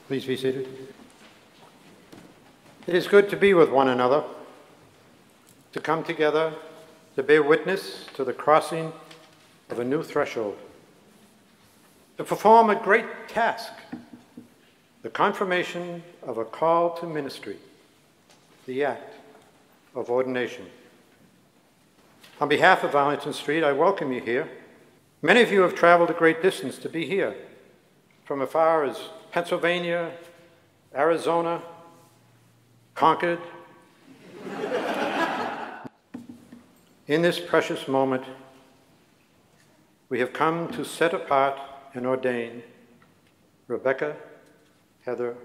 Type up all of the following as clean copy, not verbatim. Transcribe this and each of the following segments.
Please be seated. It is good to be with one another, to come together, to bear witness to the crossing of a new threshold, to perform a great task, the confirmation of a call to ministry, the act of ordination. On behalf of Arlington Street, I welcome you here. Many of you have traveled a great distance to be here, from as far as Pennsylvania, Arizona, Concord. In this precious moment, we have come to set apart and ordain Rebecca Heather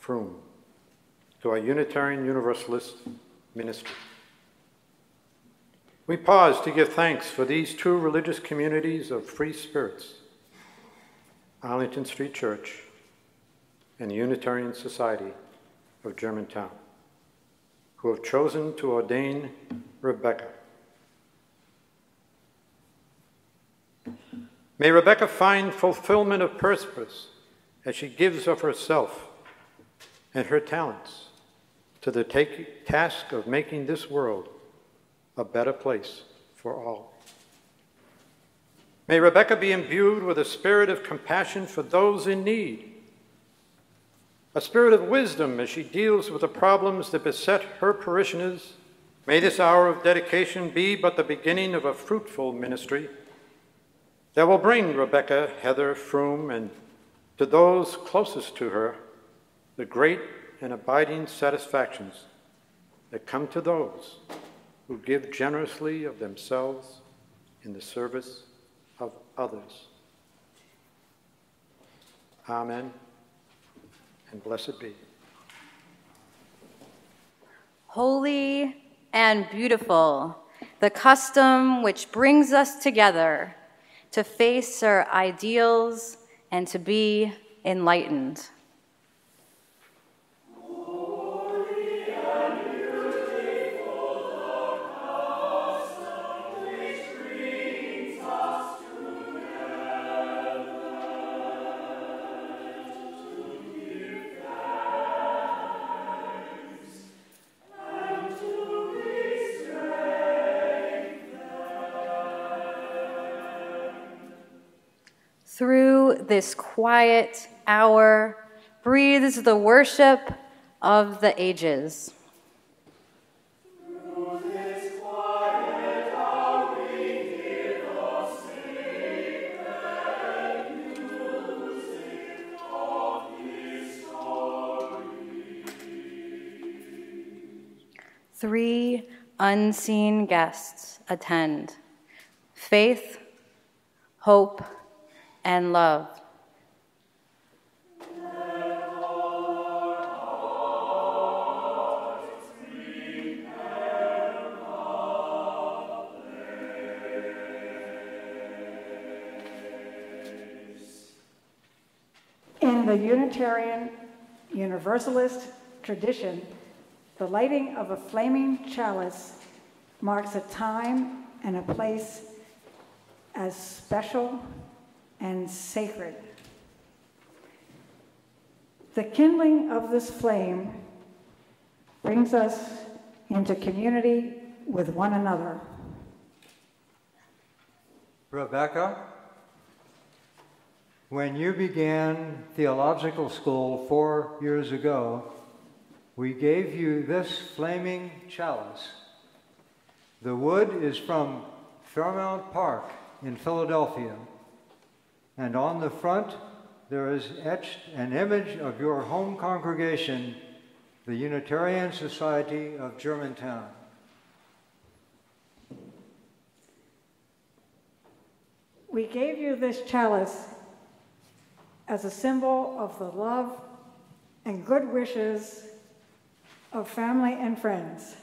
Froom to our Unitarian Universalist ministry. We pause to give thanks for these two religious communities of free spirits, Arlington Street Church and the Unitarian Society of Germantown, who have chosen to ordain Rebecca. May Rebecca find fulfillment of purpose as she gives of herself and her talents to the task of making this world a better place for all. May Rebecca be imbued with a spirit of compassion for those in need, a spirit of wisdom as she deals with the problems that beset her parishioners. May this hour of dedication be but the beginning of a fruitful ministry that will bring Rebecca Heather Froom and to those closest to her the great and abiding satisfactions that come to those who give generously of themselves in the service of others. Amen, and blessed be. Holy and beautiful, the custom which brings us together to face our ideals and to be enlightened. Through this quiet hour breathes the worship of the ages. Three unseen guests attend: faith, hope, and love. In the Unitarian Universalist tradition, the lighting of a flaming chalice marks a time and a place as special and sacred. The kindling of this flame brings us into community with one another. Rebecca, when you began theological school 4 years ago, we gave you this flaming chalice. The wood is from Fairmount Park in Philadelphia, and on the front there is etched an image of your home congregation, the Unitarian Society of Germantown. We gave you this chalice as a symbol of the love and good wishes of family and friends.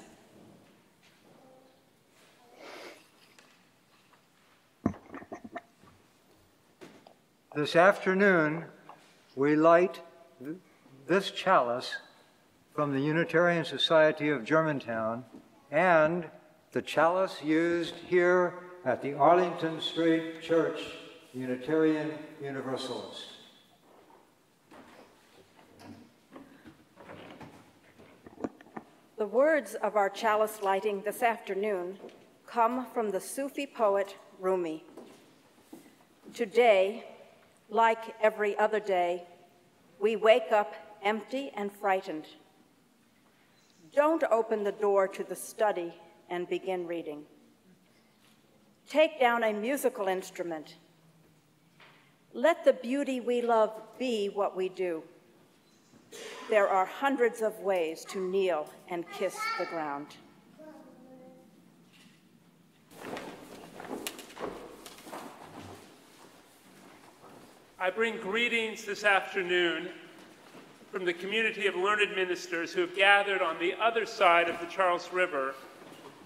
This afternoon, we light this chalice from the Unitarian Society of Germantown and the chalice used here at the Arlington Street Church, Unitarian Universalist. The words of our chalice lighting this afternoon come from the Sufi poet Rumi. Today, like every other day, we wake up empty and frightened. Don't open the door to the study and begin reading. Take down a musical instrument. Let the beauty we love be what we do. There are hundreds of ways to kneel and kiss the ground. I bring greetings this afternoon from the community of learned ministers who have gathered on the other side of the Charles River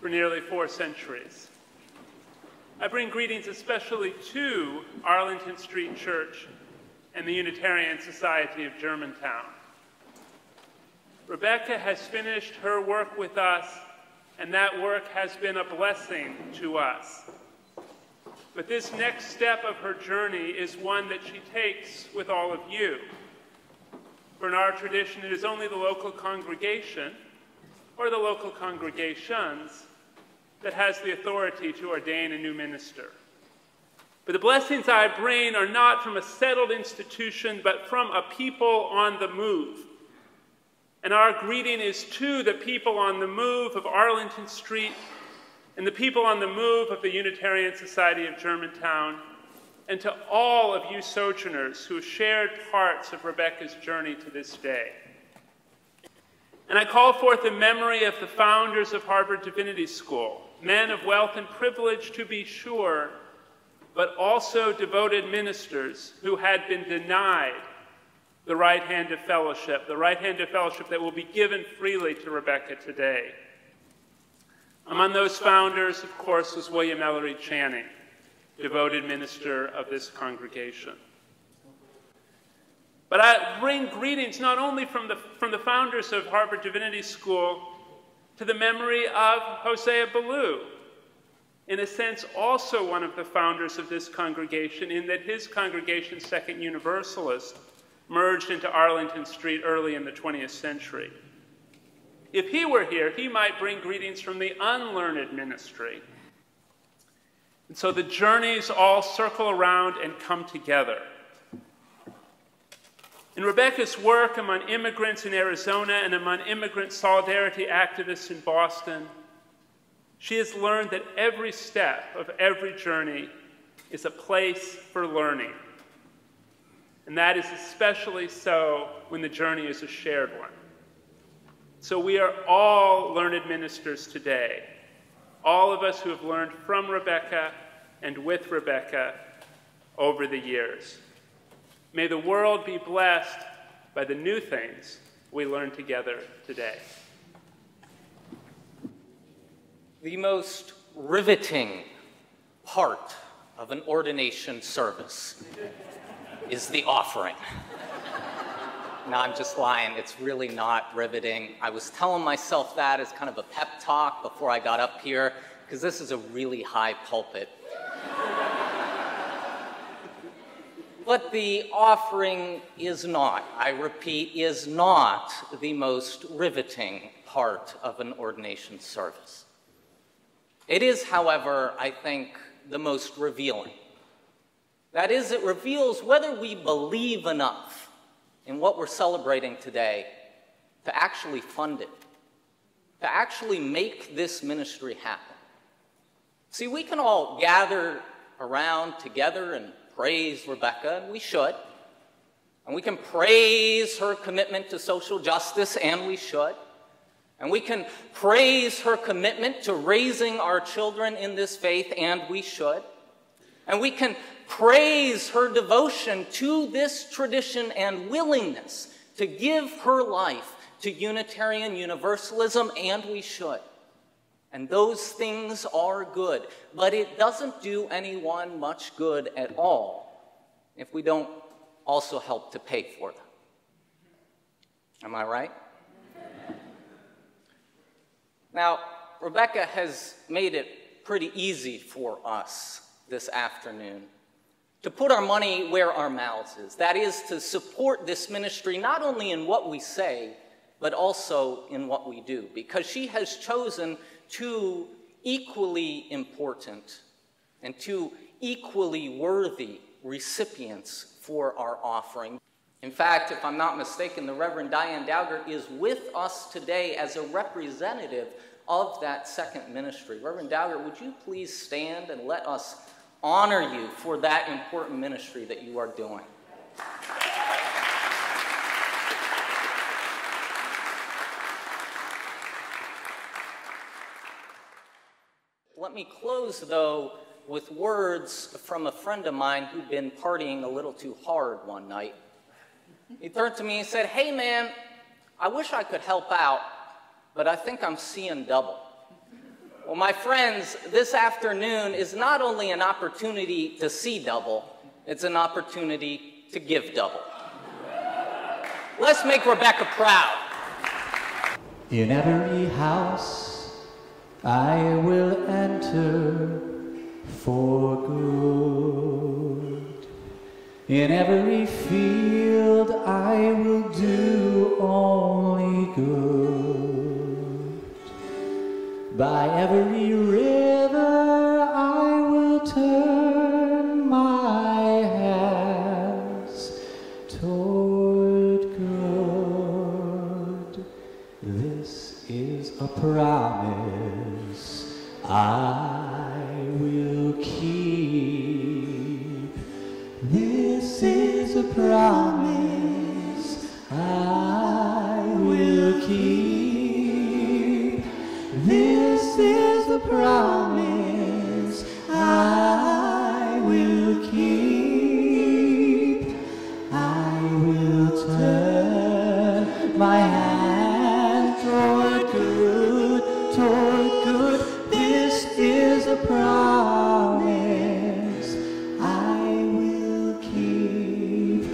for nearly 4 centuries. I bring greetings especially to Arlington Street Church and the Unitarian Society of Germantown. Rebecca has finished her work with us, and that work has been a blessing to us. But this next step of her journey is one that she takes with all of you. For in our tradition, it is only the local congregation or the local congregations that has the authority to ordain a new minister. But the blessings I bring are not from a settled institution, but from a people on the move. And our greeting is to the people on the move of Arlington Street and the people on the move of the Unitarian Society of Germantown, and to all of you sojourners who have shared parts of Rebecca's journey to this day. And I call forth the memory of the founders of Harvard Divinity School, men of wealth and privilege to be sure, but also devoted ministers who had been denied the right hand of fellowship, that will be given freely to Rebecca today. Among those founders, of course, was William Ellery Channing, devoted minister of this congregation. But I bring greetings not only from the founders of Harvard Divinity School to the memory of Hosea Ballou, in a sense also one of the founders of this congregation, in that his congregation, Second Universalist, merged into Arlington Street early in the 20th century. If he were here, he might bring greetings from the unlearned ministry. And so the journeys all circle around and come together. In Rebecca's work among immigrants in Arizona and among immigrant solidarity activists in Boston, she has learned that every step of every journey is a place for learning. And that is especially so when the journey is a shared one. So we are all learned ministers today, all of us who have learned from Rebecca and with Rebecca over the years. May the world be blessed by the new things we learn together today. The most riveting part of an ordination service is the offering. No, I'm just lying. It's really not riveting. I was telling myself that as kind of a pep talk before I got up here, because this is a really high pulpit. But the offering is not, I repeat, is not the most riveting part of an ordination service. It is, however, I think, the most revealing. That is, it reveals whether we believe enough in what we're celebrating today to actually fund it, to actually make this ministry happen. See, we can all gather around together and praise Rebecca, and we should. And we can praise her commitment to social justice, and we should. And we can praise her commitment to raising our children in this faith, and we should. And we can praise her devotion to this tradition and willingness to give her life to Unitarian Universalism, and we should. And those things are good, but it doesn't do anyone much good at all if we don't also help to pay for them. Am I right? Now, Rebecca has made it pretty easy for us this afternoon to put our money where our mouths is. That is, to support this ministry not only in what we say, but also in what we do, because she has chosen two equally important and two equally worthy recipients for our offering. In fact, if I'm not mistaken, the Reverend Diane Dowger is with us today as a representative of that second ministry. Reverend Dowger, would you please stand and let us honor you for that important ministry that you are doing? Let me close, though, with words from a friend of mine who'd been partying a little too hard one night. He turned to me and said, "Hey, man, I wish I could help out, but I think I'm seeing double." Well, my friends, this afternoon is not only an opportunity to see double, it's an opportunity to give double. Let's make Rebecca proud. In every house I will enter for good. In every field I will do only good. By every river I will turn my hands toward good. This is a promise I will keep. This is a promise I will keep. This is the promise I will keep. I will turn my hand toward good, toward good. This is a promise I will keep.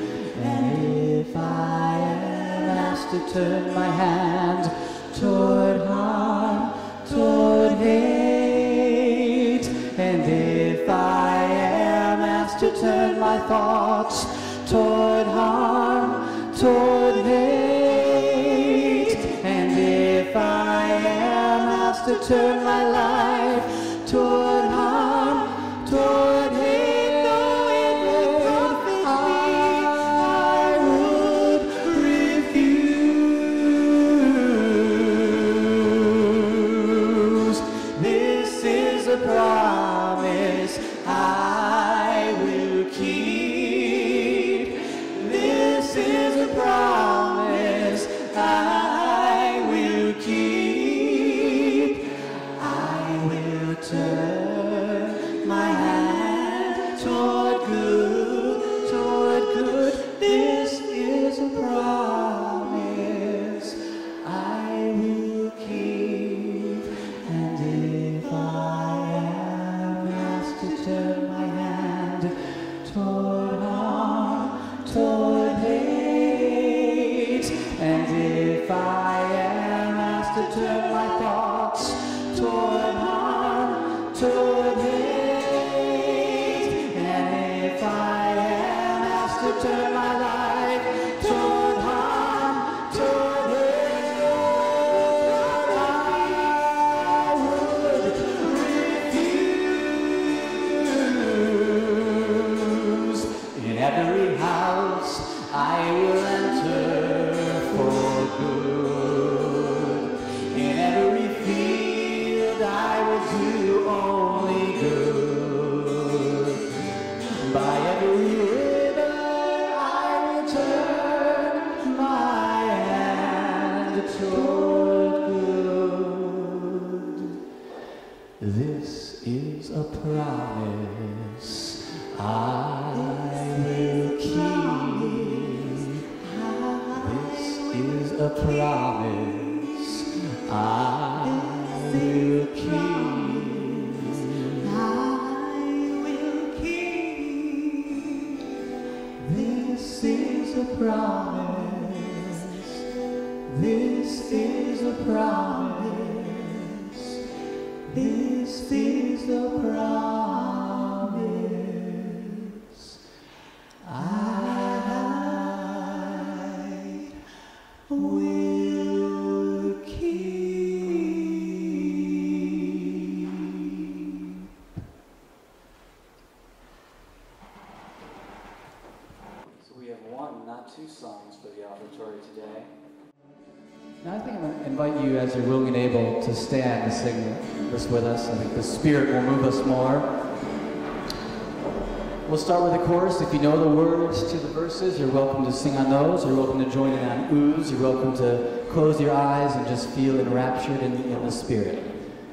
And if I am asked to turn my hand toward harm, toward hate, and if I am asked to turn my thoughts toward harm, toward hate, and if I am asked to turn my life toward harm, toward hate. And if I am asked to turn my life toward harm, toward hate, I would refuse. In every house I will enter for good. In every field I will do only good. By every river I will turn my hand toward good. This is a promise I will keep. This is a promise I will keep. I will keep. This is a promise. This is a promise. This is a promise I will keep. So we have one, not two songs for the offertory today. Now I think I'm going to invite you, as you're willing and able, to stand and sing this with us. I think the Spirit will move us more. We'll start with the chorus. If you know the words to the verses, you're welcome to sing on those. You're welcome to join in on oohs. You're welcome to close your eyes and just feel enraptured in the Spirit.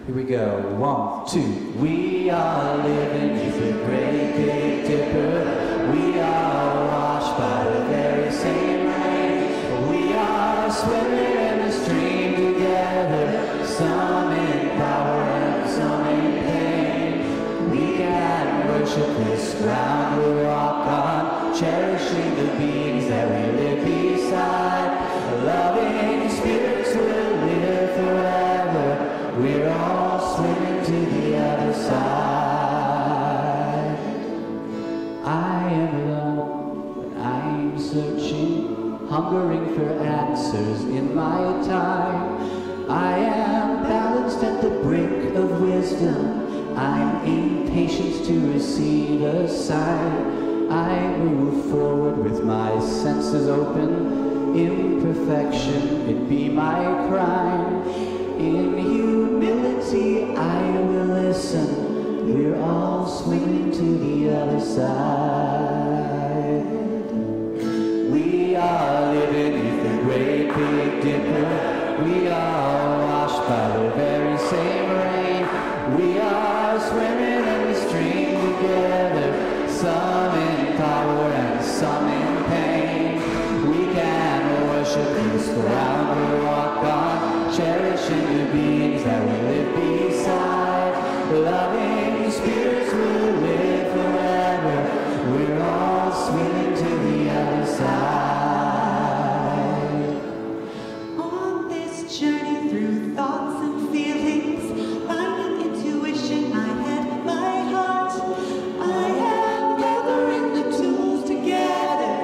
Here we go. 1, 2. We are living with the great big dipper. We are washed by the very same rain. We are swimming in the stream together. Some in power and some in pain. We can worship this ground we walk on, cherishing the beings that we live beside. Loving spirits will live forever. We're all swimming to the other side. I am alone, I'm searching, hungering for answers in my time. I am balanced at the brink of wisdom. I'm impatient to receive a sign. I move forward with my senses open. Imperfection, it be my crime. In humility, I will listen. We're all swimming to the other side. We are living in the great big dipper. We are washed by the very same rain. We are swimming in the stream together. Some in power and some in pain. We can worship this ground we walk on, cherishing the beings that we live beside. Loving spirits will live forever. We're all swimming to the other side. On this journey through thoughts and feelings, finding intuition, I had my heart. I am gathering the tools together.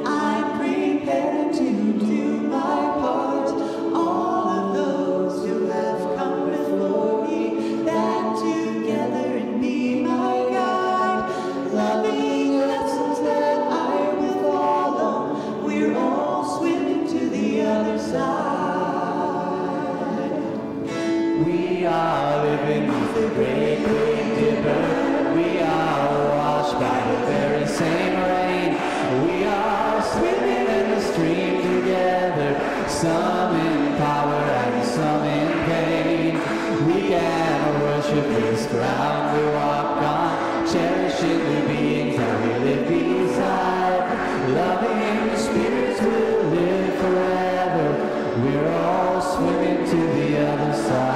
I'm prepared to do my part. All of those who have come before me, band together and be my guide. Loving lessons that I will follow. We're all swimming to the other side. We are living with the great big dipper. We are washed by the very same rain. We are swimming in the stream together. Some in power and some in pain. We can worship this ground we walk on, cherishing the beings that we live beside. Loving spirits will live forever. We're all swimming to the other side.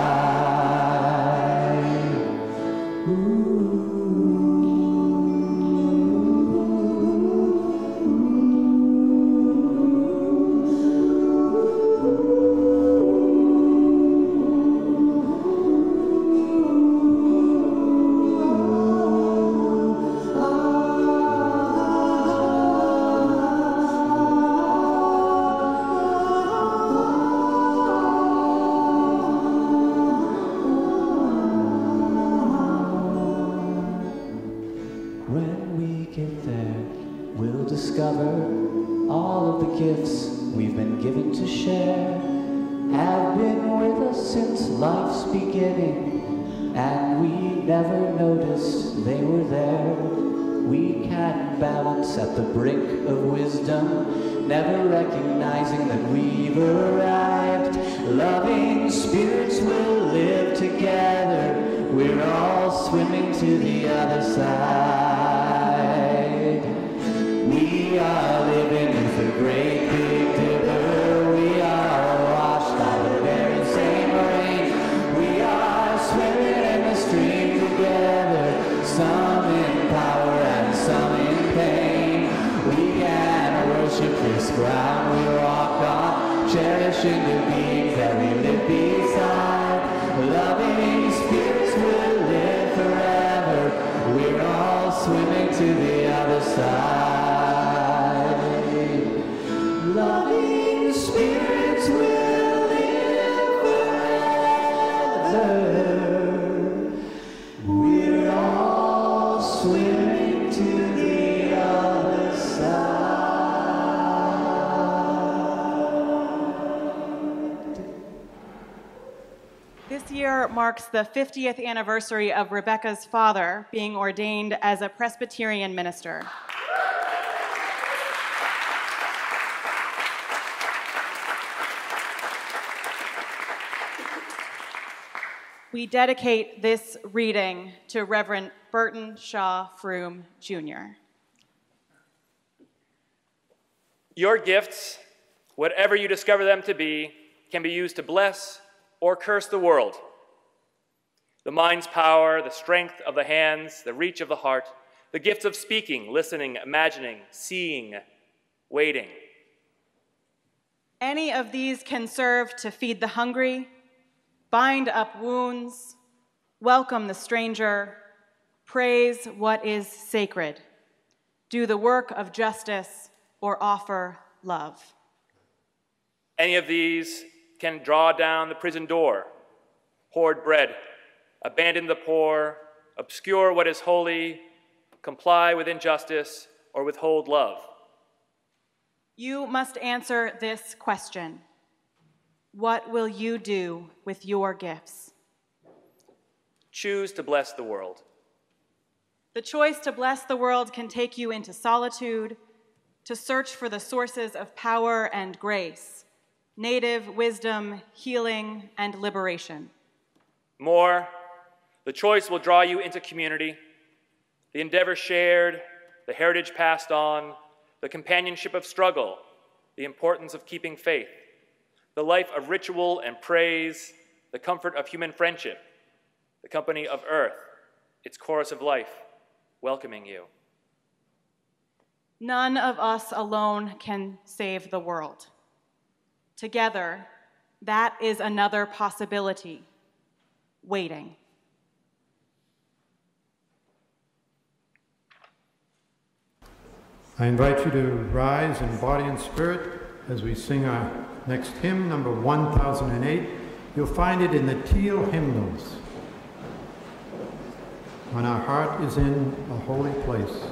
discover all of the gifts we've been given to share have been with us since life's beginning, and we never noticed they were there. We can balance at the brink of wisdom, never recognizing that we've arrived. Loving spirits will live together. We're all swimming to the other side. We are living with the great big dipper. We are washed by the very same rain. We are swimming in the stream together, some in power and some in pain. We can worship this ground we walk on, cherishing the beings that we live beside. Loving spirits will live forever. We're all swimming to the other side. Loving spirits will live forever. We're all swimming to the other side. This year marks the 50th anniversary of Rebecca's father being ordained as a Presbyterian minister. We dedicate this reading to Reverend Burton Shaw Froom, Jr. Your gifts, whatever you discover them to be, can be used to bless or curse the world. The mind's power, the strength of the hands, the reach of the heart, the gifts of speaking, listening, imagining, seeing, waiting. Any of these can serve to feed the hungry, bind up wounds, welcome the stranger, praise what is sacred, do the work of justice, or offer love. Any of these can draw down the prison door, hoard bread, abandon the poor, obscure what is holy, comply with injustice, or withhold love. You must answer this question. What will you do with your gifts? Choose to bless the world. The choice to bless the world can take you into solitude, to search for the sources of power and grace, native wisdom, healing, and liberation. More, the choice will draw you into community, the endeavor shared, the heritage passed on, the companionship of struggle, the importance of keeping faith, the life of ritual and praise, the comfort of human friendship, the company of earth, its chorus of life, welcoming you. None of us alone can save the world. Together, that is another possibility, waiting. I invite you to rise in body and spirit as we sing our next hymn, number 1008. You'll find it in the teal hymnals. When our heart is in a holy place.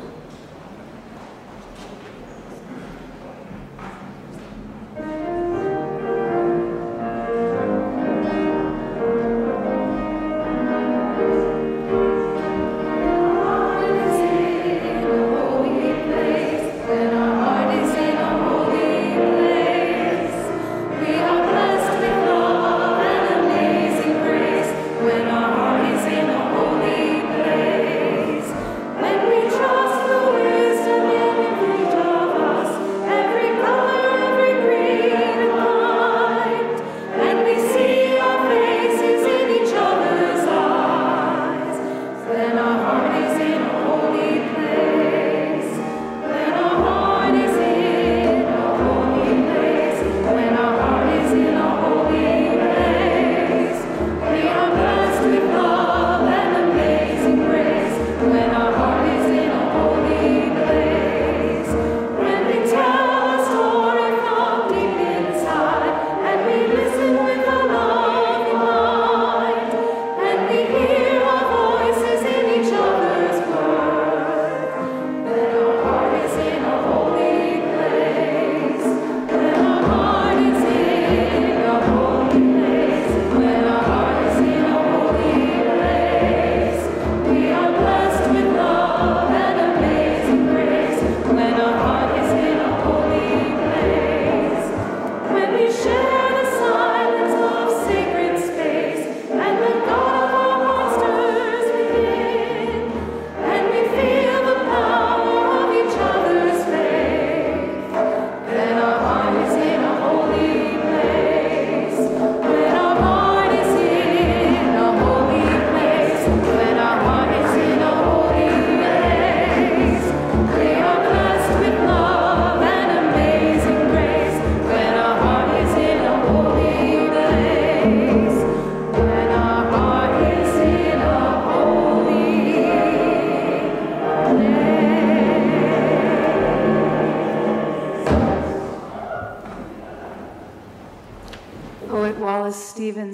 When we trust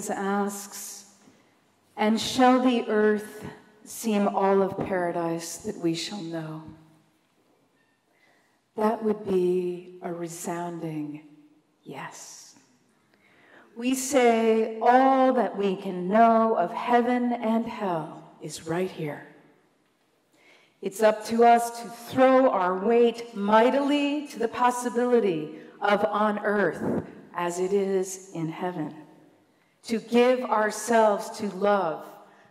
reads asks, "And shall the earth seem all of paradise that we shall know?" That would be a resounding yes. We say all that we can know of heaven and hell is right here. It's up to us to throw our weight mightily to the possibility of on earth as it is in heaven, to give ourselves to love,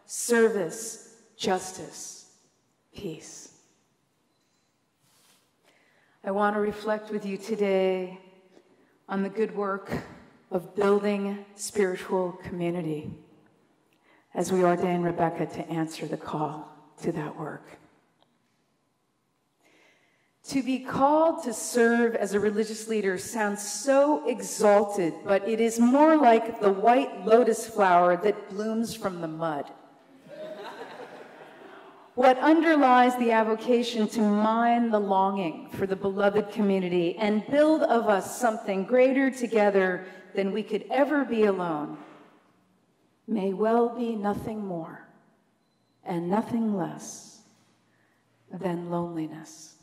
service, justice, peace. I want to reflect with you today on the good work of building spiritual community as we ordain Rebecca to answer the call to that work. To be called to serve as a religious leader sounds so exalted, but it is more like the white lotus flower that blooms from the mud. What underlies the avocation to mine the longing for the beloved community and build of us something greater together than we could ever be alone may well be nothing more and nothing less than loneliness.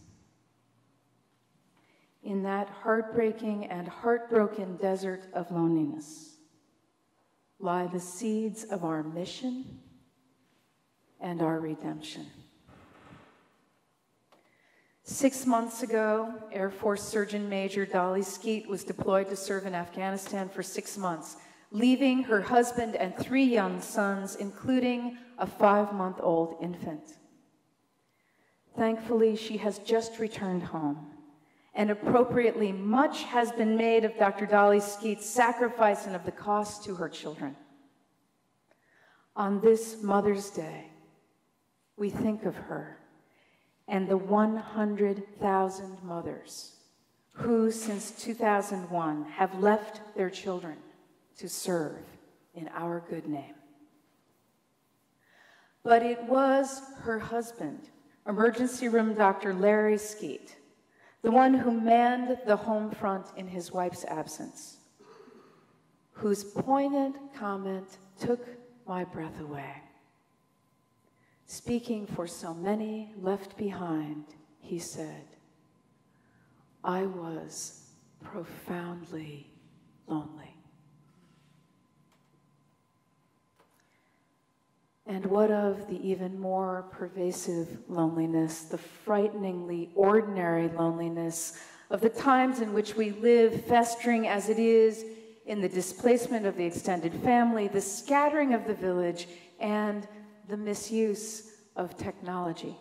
In that heartbreaking and heartbroken desert of loneliness lie the seeds of our mission and our redemption. 6 months ago, Air Force Surgeon Major Dolly Skeet was deployed to serve in Afghanistan for 6 months, leaving her husband and 3 young sons, including a 5-month-old infant. Thankfully, she has just returned home. And appropriately, much has been made of Dr. Dolly Skeet's sacrifice and of the cost to her children. On this Mother's Day, we think of her and the 100,000 mothers who, since 2001, have left their children to serve in our good name. But it was her husband, emergency room Dr. Larry Skeet, the one who manned the home front in his wife's absence, whose poignant comment took my breath away. Speaking for so many left behind, he said, "I was profoundly lonely." And what of the even more pervasive loneliness, the frighteningly ordinary loneliness of the times in which we live, festering as it is in the displacement of the extended family, the scattering of the village, and the misuse of technology?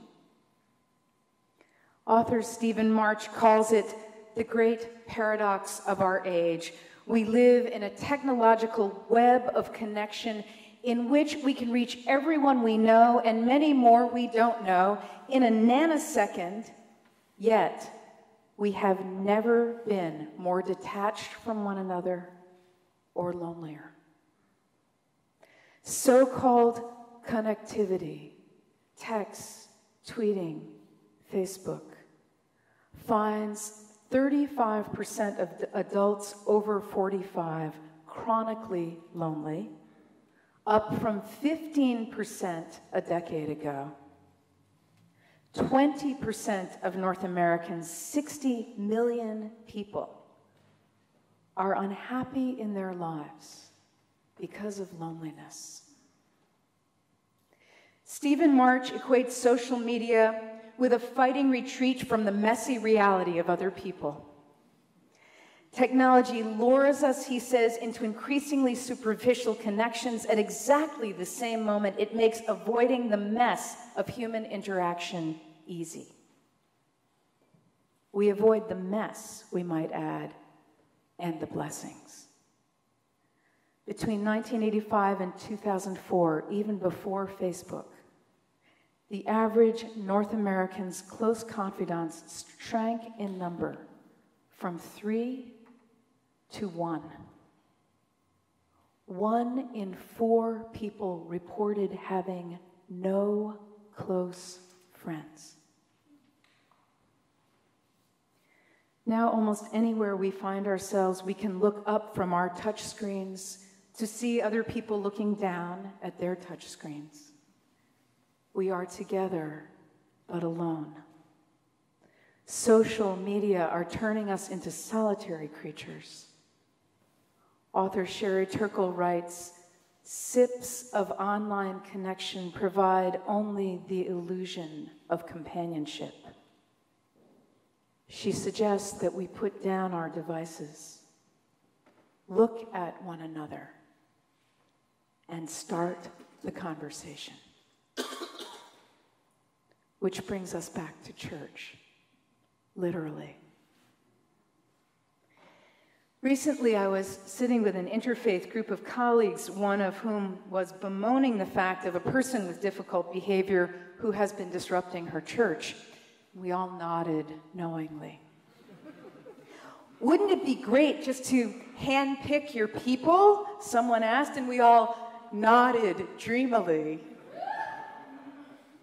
Author Stephen March calls it the great paradox of our age. We live in a technological web of connection in which we can reach everyone we know and many more we don't know in a nanosecond, yet we have never been more detached from one another or lonelier. So-called connectivity, text, tweeting, Facebook, finds 35% of adults over 45 chronically lonely, up from 15% a decade ago. 20% of North Americans, 60 million people, are unhappy in their lives because of loneliness. Stephen March equates social media with a fighting retreat from the messy reality of other people. Technology lures us, he says, into increasingly superficial connections at exactly the same moment it makes avoiding the mess of human interaction easy. We avoid the mess, we might add, and the blessings. Between 1985 and 2004, even before Facebook, the average North American's close confidants shrank in number from 3 to 1. 1 in 4 people reported having no close friends. Now, almost anywhere we find ourselves, we can look up from our touch screens to see other people looking down at their touchscreens. We are together, but alone. Social media are turning us into solitary creatures. Author Sherry Turkle writes, "Sips of online connection provide only the illusion of companionship." She suggests that we put down our devices, look at one another, and start the conversation. Which brings us back to church, literally. Recently, I was sitting with an interfaith group of colleagues, one of whom was bemoaning the fact of a person with difficult behavior who has been disrupting her church. We all nodded knowingly. "Wouldn't it be great just to handpick your people?" someone asked, and we all nodded dreamily.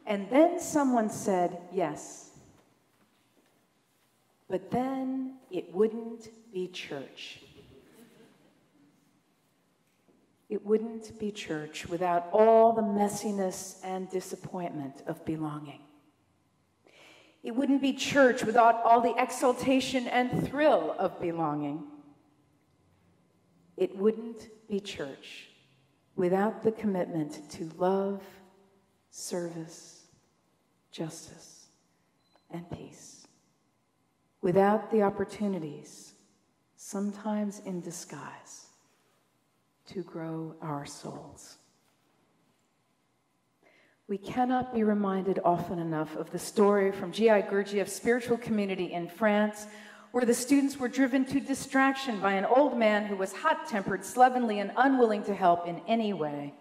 And then someone said, "Yes. But then it wouldn't be church." It wouldn't be church without all the messiness and disappointment of belonging. It wouldn't be church without all the exaltation and thrill of belonging. It wouldn't be church without the commitment to love, service, justice, and peace. Without the opportunities, sometimes in disguise, to grow our souls. We cannot be reminded often enough of the story from G.I. Gurdjieff's spiritual community in France, where the students were driven to distraction by an old man who was hot-tempered, slovenly, and unwilling to help in any way.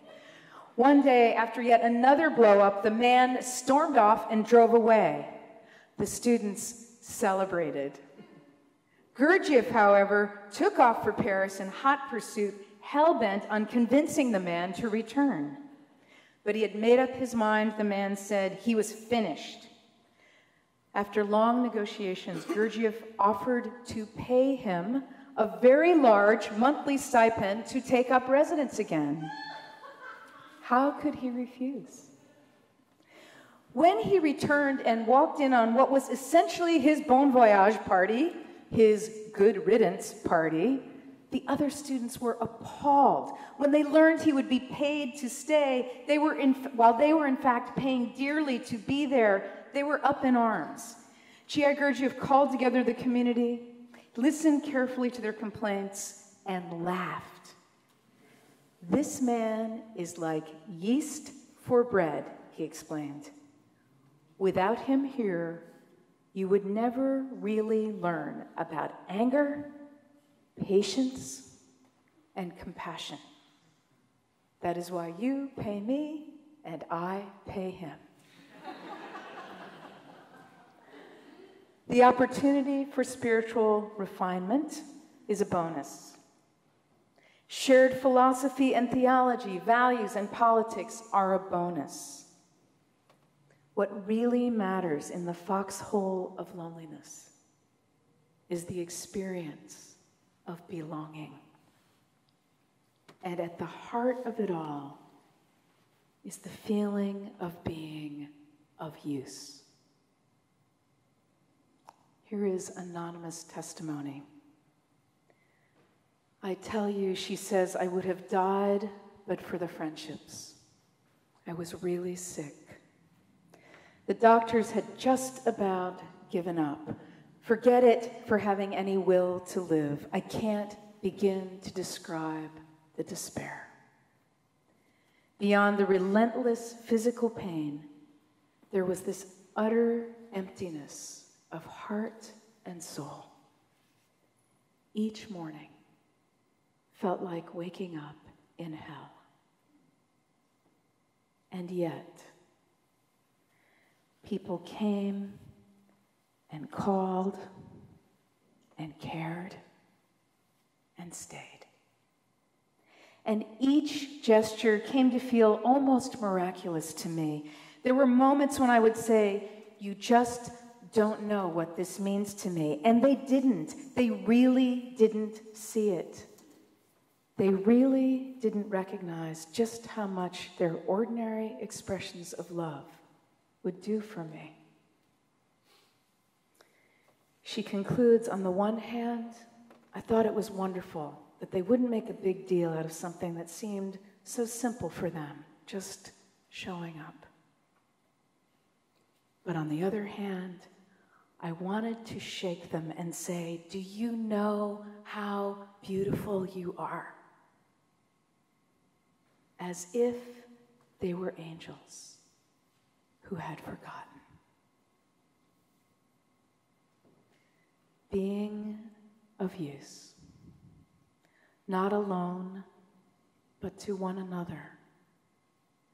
One day, after yet another blow-up, the man stormed off and drove away. The students celebrated. Gurdjieff, however, took off for Paris in hot pursuit, hell-bent on convincing the man to return. But he had made up his mind, the man said. He was finished. After long negotiations, Gurdjieff offered to pay him a very large monthly stipend to take up residence again. How could he refuse? When he returned and walked in on what was essentially his bon voyage party, his good riddance party, the other students were appalled. When they learned he would be paid to stay, while they were in fact paying dearly to be there, they were up in arms. G.I. Gurdjieff called together the community, listened carefully to their complaints, and laughed. "This man is like yeast for bread," he explained. "Without him here, you would never really learn about anger, patience, and compassion. That is why you pay me and I pay him." The opportunity for spiritual refinement is a bonus. Shared philosophy and theology, values and politics are a bonus. What really matters in the foxhole of loneliness is the experience of belonging. And at the heart of it all is the feeling of being of use. Here is anonymous testimony. "I tell you," she says, "I would have died but for the friendships. I was really sick. The doctors had just about given up. Forget it for having any will to live. I can't begin to describe the despair. Beyond the relentless physical pain, there was this utter emptiness of heart and soul. Each morning felt like waking up in hell. And yet, people came and called and cared and stayed. And each gesture came to feel almost miraculous to me. There were moments when I would say, "You just don't know what this means to me." And they didn't. They really didn't see it. they really didn't recognize just how much their ordinary expressions of love would do for me. She concludes, on the one hand, I thought it was wonderful that they wouldn't make a big deal out of something that seemed so simple for them, just showing up. But on the other hand, I wanted to shake them and say, do you know how beautiful you are? As if they were angels who had forgotten. Being of use, not alone, but to one another.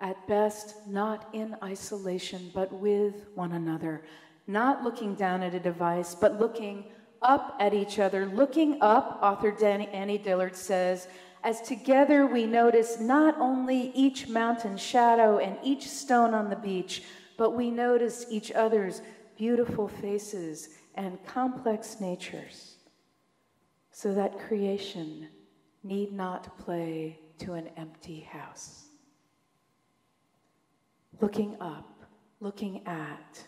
At best, not in isolation, but with one another. Not looking down at a device, but looking up at each other. Looking up, author Annie Dillard says, as together we notice not only each mountain shadow and each stone on the beach, but we notice each other's beautiful faces and complex natures, so that creation need not play to an empty house. Looking up, looking at,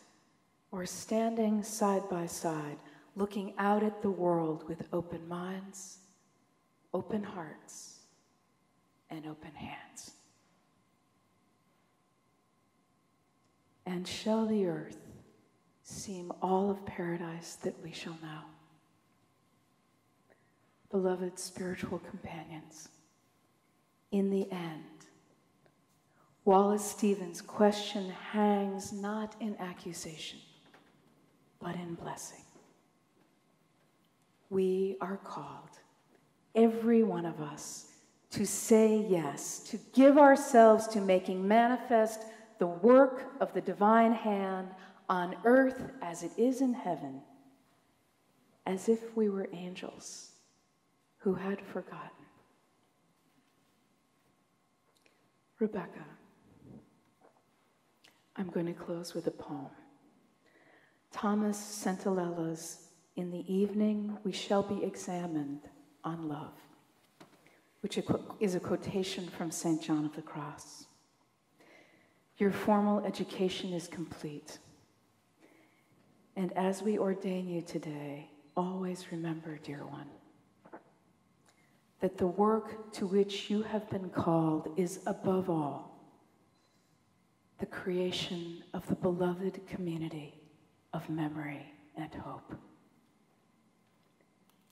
or standing side by side, looking out at the world with open minds, open hearts, and open hands. And shall the earth seem all of paradise that we shall know? Beloved spiritual companions, in the end, Wallace Stevens' question hangs not in accusation, but in blessing. We are called, every one of us, to say yes, to give ourselves to making manifest the work of the divine hand on earth as it is in heaven, as if we were angels who had forgotten. Rebecca, I'm going to close with a poem. Thomas Sentilella's "In the Evening We Shall Be Examined on Love," which is a quotation from St. John of the Cross. Your formal education is complete. And as we ordain you today, always remember, dear one, that the work to which you have been called is above all the creation of the beloved community of memory and hope.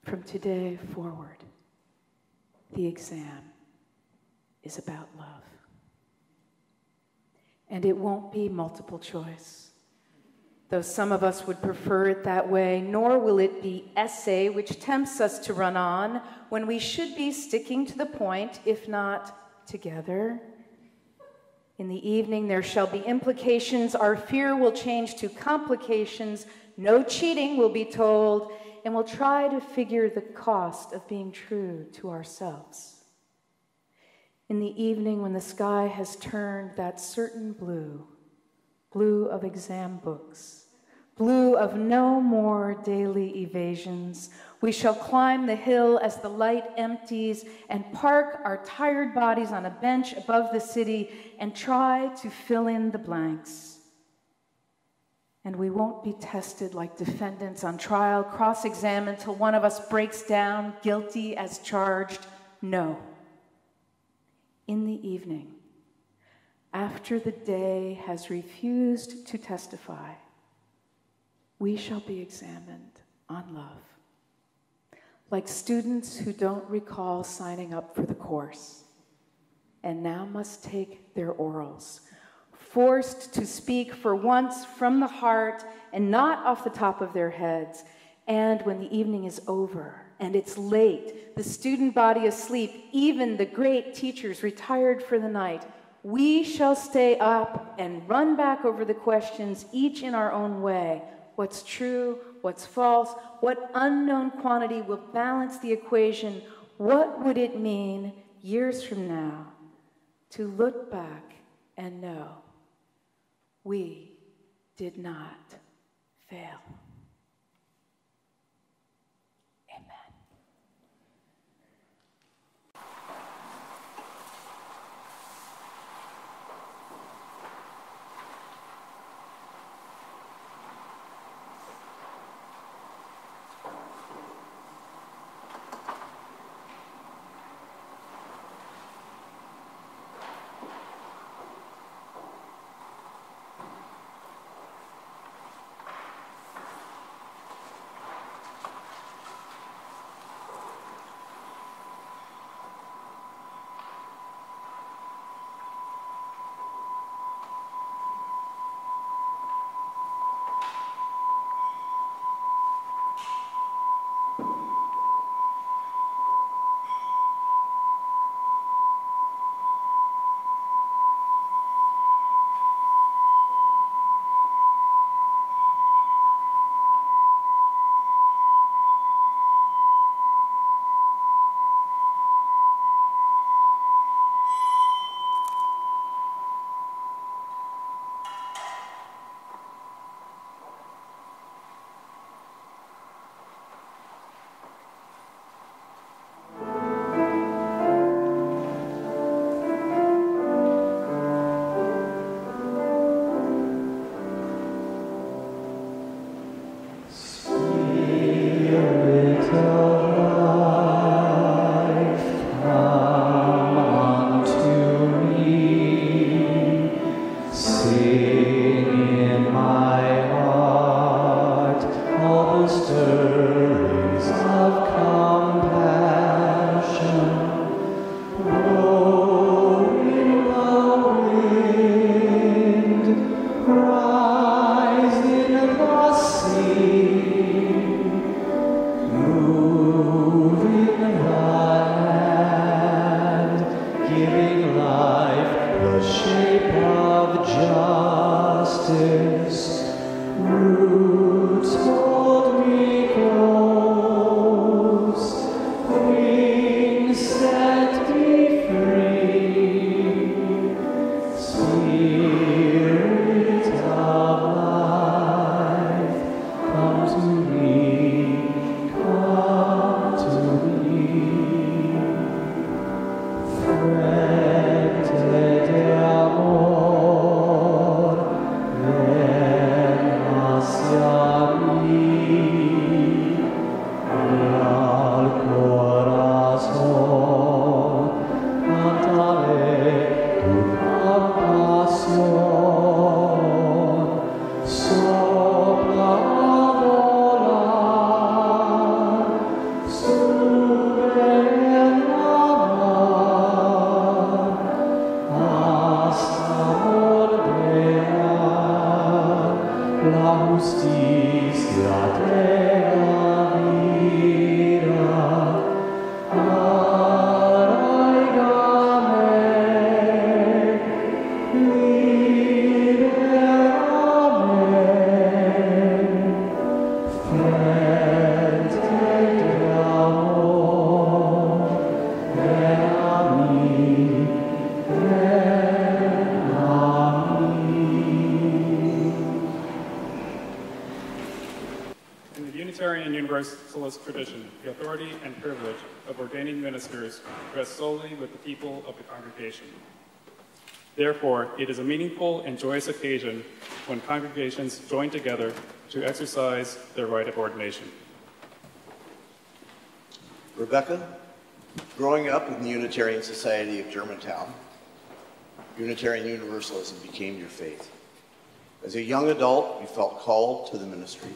From today forward, the exam is about love. And it won't be multiple choice, though some of us would prefer it that way, nor will it be essay, which tempts us to run on when we should be sticking to the point, if not together. In the evening, there shall be implications. Our fear will change to complications. No cheating, will be told, and we'll try to figure the cost of being true to ourselves. In the evening, when the sky has turned that certain blue, blue of exam books, blue of no more daily evasions, we shall climb the hill as the light empties and park our tired bodies on a bench above the city and try to fill in the blanks. And we won't be tested like defendants on trial, cross-examined till one of us breaks down, guilty as charged. No. In the evening, after the day has refused to testify, we shall be examined on love. Like students who don't recall signing up for the course and now must take their orals, forced to speak for once from the heart and not off the top of their heads. And when the evening is over and it's late, the student body asleep, even the great teachers retired for the night, we shall stay up and run back over the questions, each in our own way. What's true, what's false, what unknown quantity will balance the equation? What would it mean years from now to look back and know we did not fail? Amen. sing in my heart all the stirrings of compassion. Blowing the wind, rise in the sea, moving the land, giving life the shape of justice. Roots hold me close, wings set me free. Spirit of life, come to me, come to me. Fuente de amor, ven hacia mí, al corazón, cántale tu compasión, sopla a volar, sube en la mar, hasta moldear la justicia de la vida. Arraigame, libérame, fuente de amor, ven a mí, ven a mí. In the Unitarian Universalist tradition, the authority and privilege of ordaining ministers rests solely with the people of the congregation. Therefore, it is a meaningful and joyous occasion when congregations join together to exercise their right of ordination. Rebecca, growing up in the Unitarian Society of Germantown, Unitarian Universalism became your faith. As a young adult, you felt called to the ministry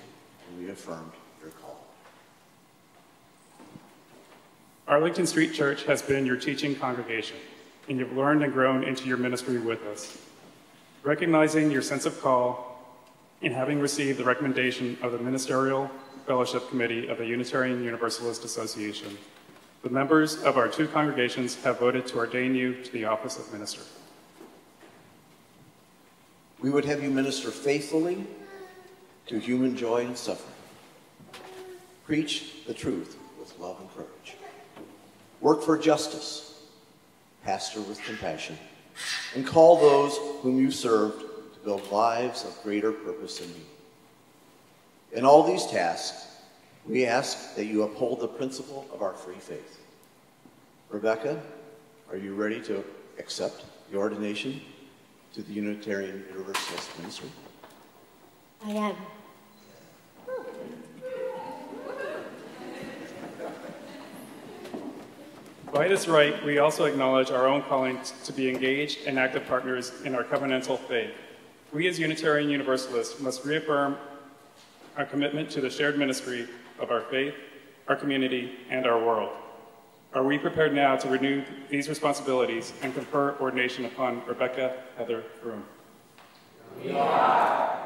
and reaffirmed your call. Arlington Street Church has been your teaching congregation, and you've learned and grown into your ministry with us. Recognizing your sense of call and having received the recommendation of the Ministerial Fellowship Committee of the Unitarian Universalist Association, the members of our two congregations have voted to ordain you to the office of minister. We would have you minister faithfully to human joy and suffering. Preach the truth with love and courage. Work for justice, pastor with compassion, and call those whom you served to build lives of greater purpose and meaning. In all these tasks, we ask that you uphold the principle of our free faith. Rebecca, are you ready to accept the ordination to the Unitarian Universalist ministry? I am. By this right, we also acknowledge our own calling to be engaged and active partners in our covenantal faith. We as Unitarian Universalists must reaffirm our commitment to the shared ministry of our faith, our community, and our world. Are we prepared now to renew these responsibilities and confer ordination upon Rebecca Heather Froom? We are.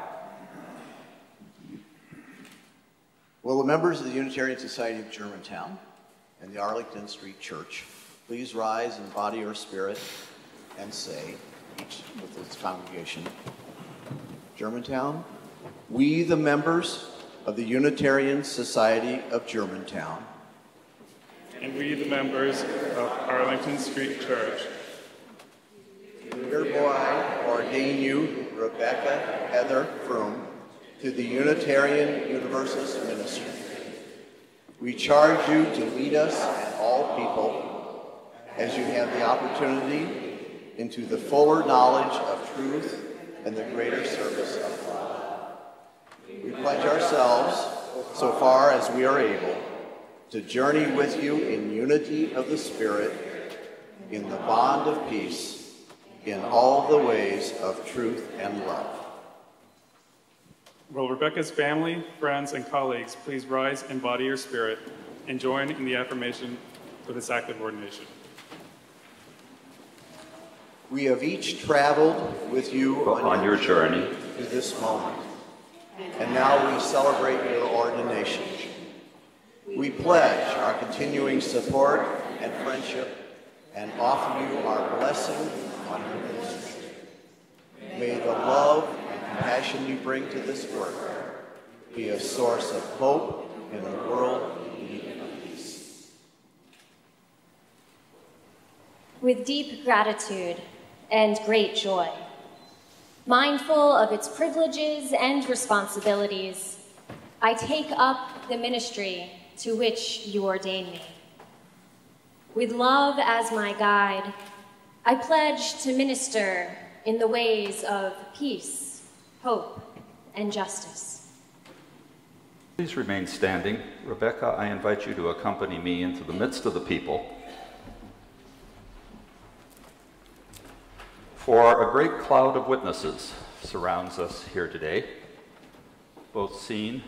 Will the members of the Unitarian Society of Germantown and the Arlington Street Church please rise in body or spirit and say, each with its congregation, Germantown, we the members of the Unitarian Society of Germantown, and we the members of Arlington Street Church, hereby ordain you, Rebecca Heather Froom, to the Unitarian Universalist ministry. We charge you to lead us and all people as you have the opportunity into the fuller knowledge of truth and the greater service of God. We pledge ourselves, so far as we are able, to journey with you in unity of the Spirit, in the bond of peace, in all the ways of truth and love. Will Rebecca's family, friends, and colleagues please rise, embody your spirit, and join in the affirmation for this act of ordination. We have each traveled with you on your journey to this moment, and now we celebrate your ordination. We pledge our continuing support and friendship and offer you our blessing on your ministry. May the love and compassion you bring to this work be a source of hope in a world in need of peace. With deep gratitude and great joy, mindful of its privileges and responsibilities, I take up the ministry to which you ordain me. With love as my guide, I pledge to minister in the ways of peace, hope, and justice. Please remain standing. Rebecca, I invite you to accompany me into the midst of the people. For a great cloud of witnesses surrounds us here today, both seen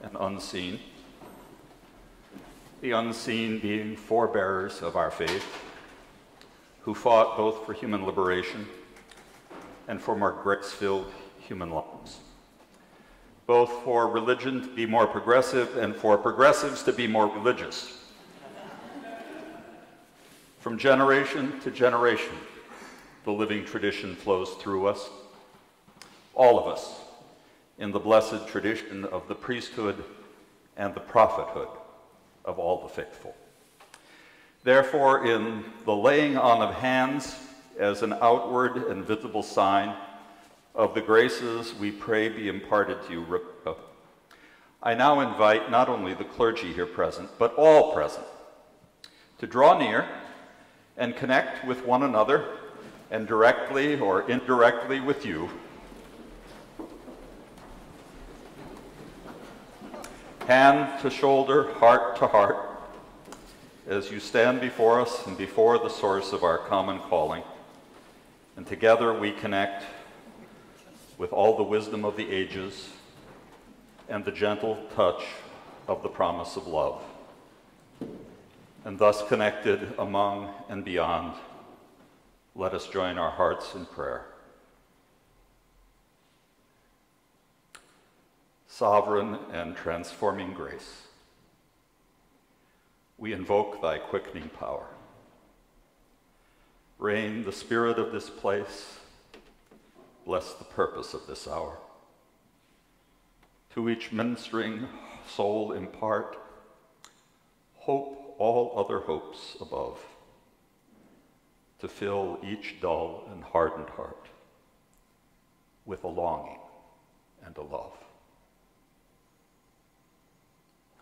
and unseen. The unseen being forebearers of our faith, who fought both for human liberation and for more grace-filled human lives. Both for religion to be more progressive and for progressives to be more religious. From generation to generation, the living tradition flows through us, all of us, in the blessed tradition of the priesthood and the prophethood of all the faithful. Therefore, in the laying on of hands as an outward and visible sign of the graces we pray be imparted to you, Rebecca, I now invite not only the clergy here present, but all present, to draw near and connect with one another and directly or indirectly with you, hand to shoulder, heart to heart, as you stand before us and before the source of our common calling. And together we connect with all the wisdom of the ages and the gentle touch of the promise of love. And thus connected among and beyond, let us join our hearts in prayer. Sovereign and transforming grace, we invoke thy quickening power. Reign the spirit of this place, bless the purpose of this hour. To each ministering soul impart hope all other hopes above, to fill each dull and hardened heart with a longing and a love.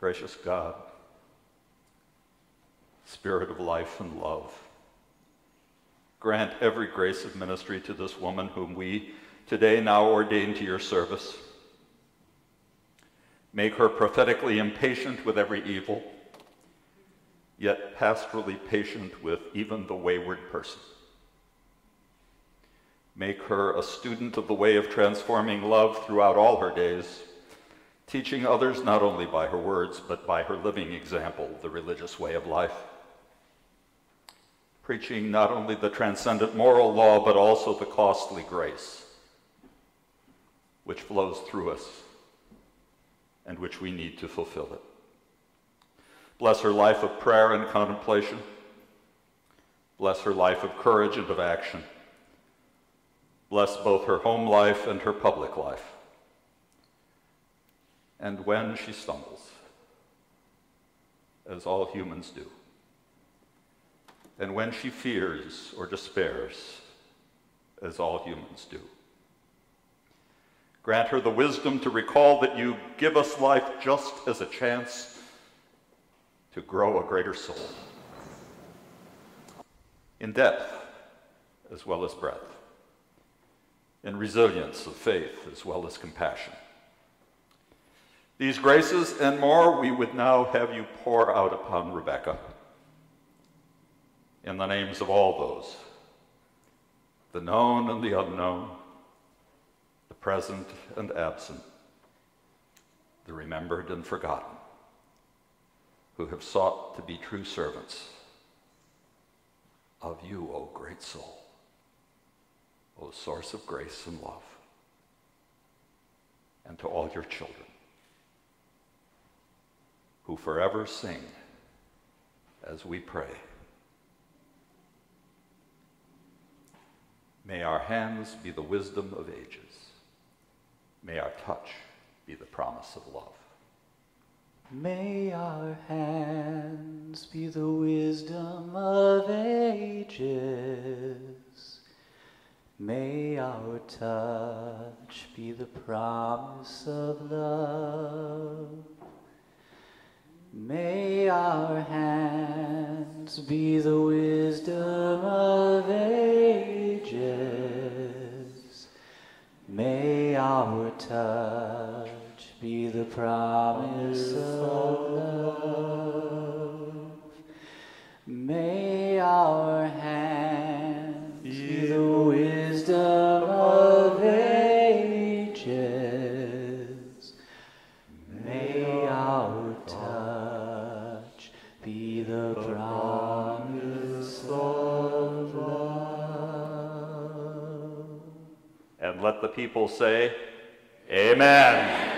Gracious God, Spirit of life and love, grant every grace of ministry to this woman whom we today now ordain to your service. Make her prophetically impatient with every evil, yet pastorally patient with even the wayward person. Make her a student of the way of transforming love throughout all her days, teaching others not only by her words, but by her living example, the religious way of life. Preaching not only the transcendent moral law, but also the costly grace, which flows through us and which we need to fulfill it. Bless her life of prayer and contemplation. Bless her life of courage and of action. Bless both her home life and her public life. And when she stumbles, as all humans do, and when she fears or despairs, as all humans do, grant her the wisdom to recall that you give us life just as a chance to grow a greater soul, in depth as well as breadth, in resilience of faith as well as compassion. These graces and more we would now have you pour out upon Rebecca, in the names of all those the known and the unknown, the present and absent, the remembered and forgotten, who have sought to be true servants of you, O great soul, O source of grace and love, and to all your children, who forever sing as we pray. May our hands be the wisdom of ages. May our touch be the promise of love. May our hands be the wisdom of ages. May our touch be the promise of love. May our hands be the wisdom of ages. May our touch be the promise of love. May our hands be the wisdom of ages. May our touch be the promise of love. And let the people say, Amen.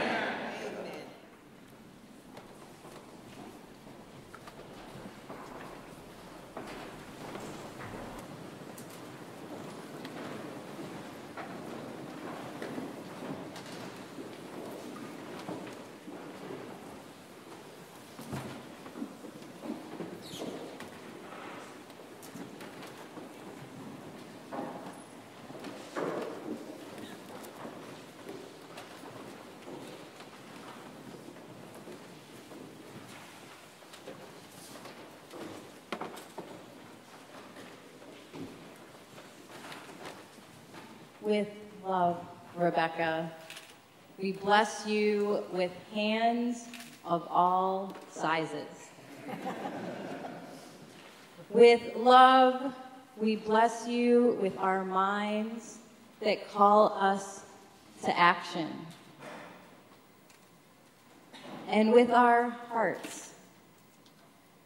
With love, Rebecca, we bless you with hands of all sizes. With love, we bless you with our minds that call us to action. And with our hearts,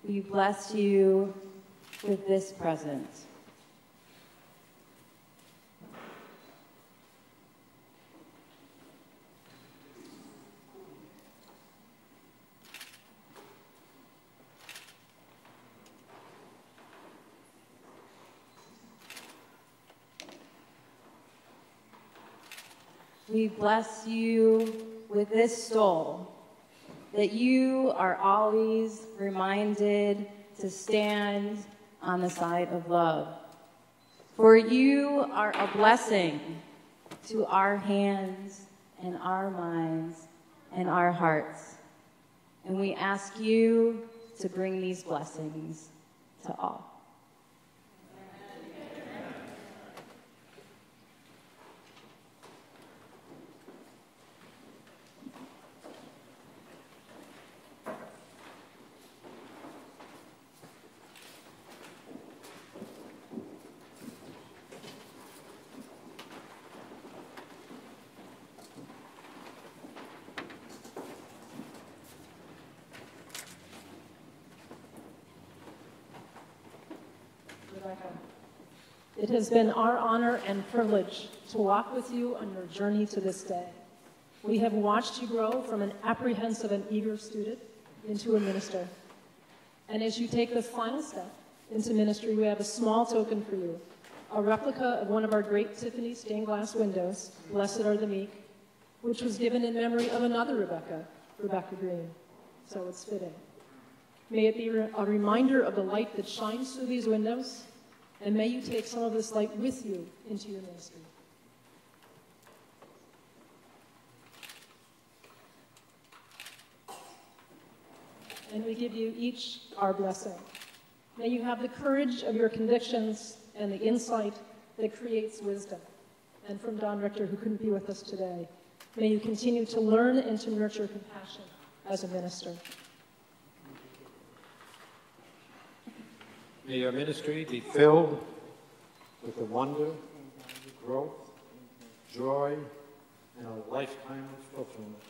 we bless you with this present. We bless you with this stole, that you are always reminded to stand on the side of love. For you are a blessing to our hands and our minds and our hearts. And we ask you to bring these blessings to all. It has been our honor and privilege to walk with you on your journey to this day. We have watched you grow from an apprehensive and eager student into a minister. And as you take this final step into ministry, we have a small token for you, a replica of one of our great Tiffany stained glass windows, Blessed Are the Meek, which was given in memory of another Rebecca, Rebecca Green. So it's fitting. May it be a reminder of the light that shines through these windows, and may you take some of this light with you into your ministry. And we give you each our blessing. May you have the courage of your convictions and the insight that creates wisdom. And from Don Richter, who couldn't be with us today, may you continue to learn and to nurture compassion as a minister. May your ministry be filled with the wonder growth, joy, and a lifetime of fulfillment.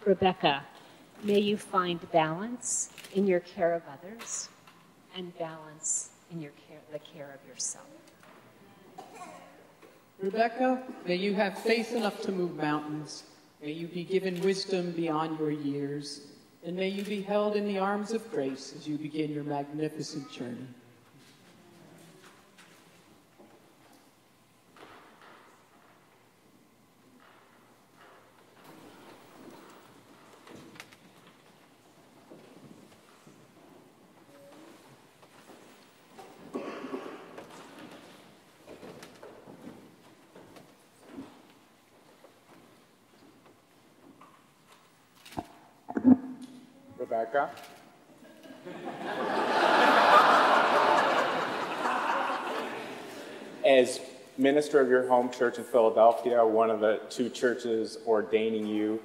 Rebecca, may you find balance in your care of others and balance in the care of yourself. Rebecca, may you have faith enough to move mountains. May you be given wisdom beyond your years. And may you be held in the arms of grace as you begin your magnificent journey. Rebecca. As minister of your home church in Philadelphia, one of the two churches ordaining you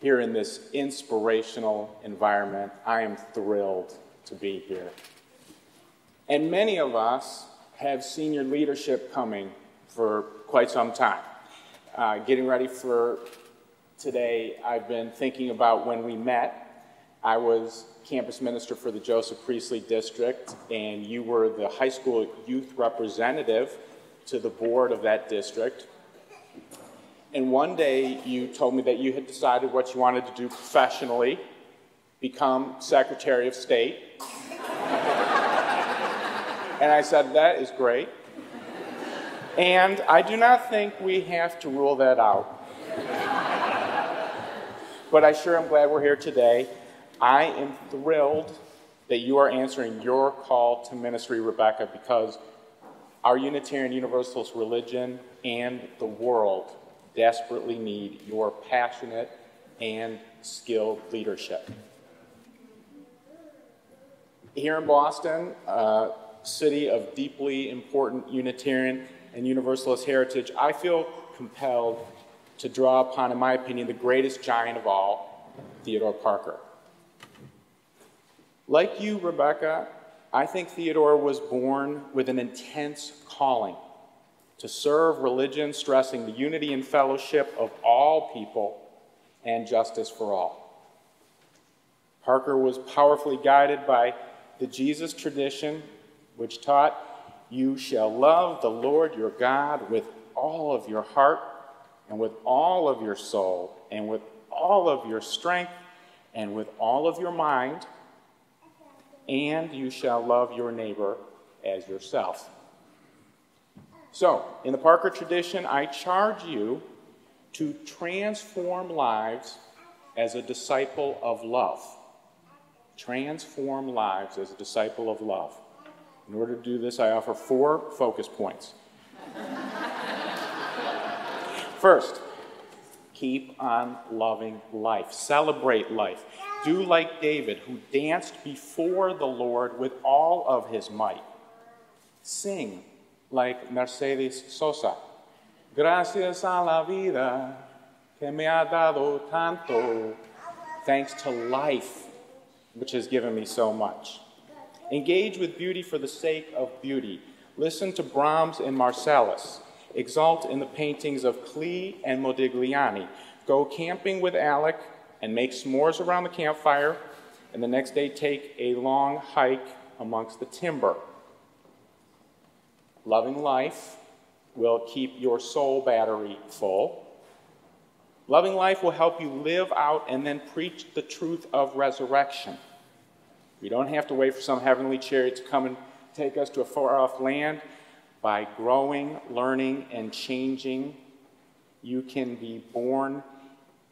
here in this inspirational environment, I am thrilled to be here. And many of us have seen your leadership coming for quite some time. Getting ready for today, I've been thinking about when we met. I was campus minister for the Joseph Priestley District, and you were the high school youth representative to the board of that district. And one day you told me that you had decided what you wanted to do professionally, become Secretary of State. And I said, that is great. And I do not think we have to rule that out. But I sure am glad we're here today. I am thrilled that you are answering your call to ministry, Rebecca, because our Unitarian Universalist religion and the world desperately need your passionate and skilled leadership. Here in Boston, a city of deeply important Unitarian and Universalist heritage, I feel compelled to draw upon, in my opinion, the greatest giant of all, Theodore Parker. Like you, Rebecca, I think Theodore was born with an intense calling to serve religion, stressing the unity and fellowship of all people and justice for all. Parker was powerfully guided by the Jesus tradition, which taught, "You shall love the Lord your God with all of your heart and with all of your soul and with all of your strength and with all of your mind, and you shall love your neighbor as yourself." So, in the Parker tradition, I charge you to transform lives as a disciple of love. Transform lives as a disciple of love. In order to do this, I offer 4 focus points. First, keep on loving life. Celebrate life. Do like David, who danced before the Lord with all of his might. Sing like Mercedes Sosa. Gracias a la vida que me ha dado tanto. Thanks to life, which has given me so much. Engage with beauty for the sake of beauty. Listen to Brahms and Marcellus. Exalt in the paintings of Klee and Modigliani. Go camping with Alec and make s'mores around the campfire, and the next day take a long hike amongst the timber. Loving life will keep your soul battery full. Loving life will help you live out and then preach the truth of resurrection. We don't have to wait for some heavenly chariot to come and take us to a far-off land. By growing, learning, and changing, you can be born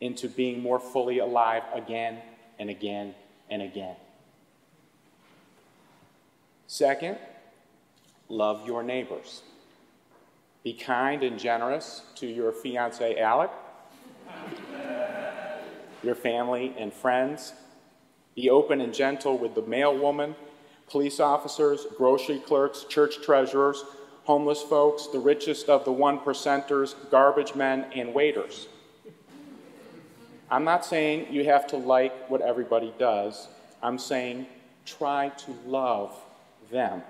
into being more fully alive again and again and again. Second, love your neighbors. Be kind and generous to your fiancé, Alec, your family and friends. Be open and gentle with the mailwoman, police officers, grocery clerks, church treasurers, homeless folks, the richest of the 1%ers, garbage men, and waiters. I'm not saying you have to like what everybody does. I'm saying try to love them.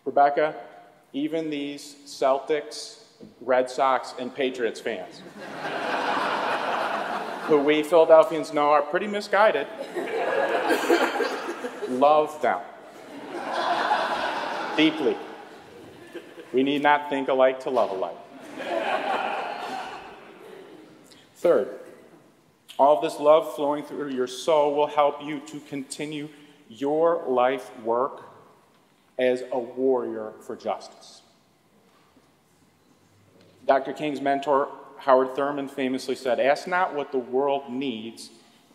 Rebecca, even these Celtics, Red Sox, and Patriots fans, who we Philadelphians know are pretty misguided, love them deeply. We need not think alike to love alike. Third, all of this love flowing through your soul will help you to continue your life work as a warrior for justice. Dr. King's mentor, Howard Thurman, famously said, "Ask not what the world needs,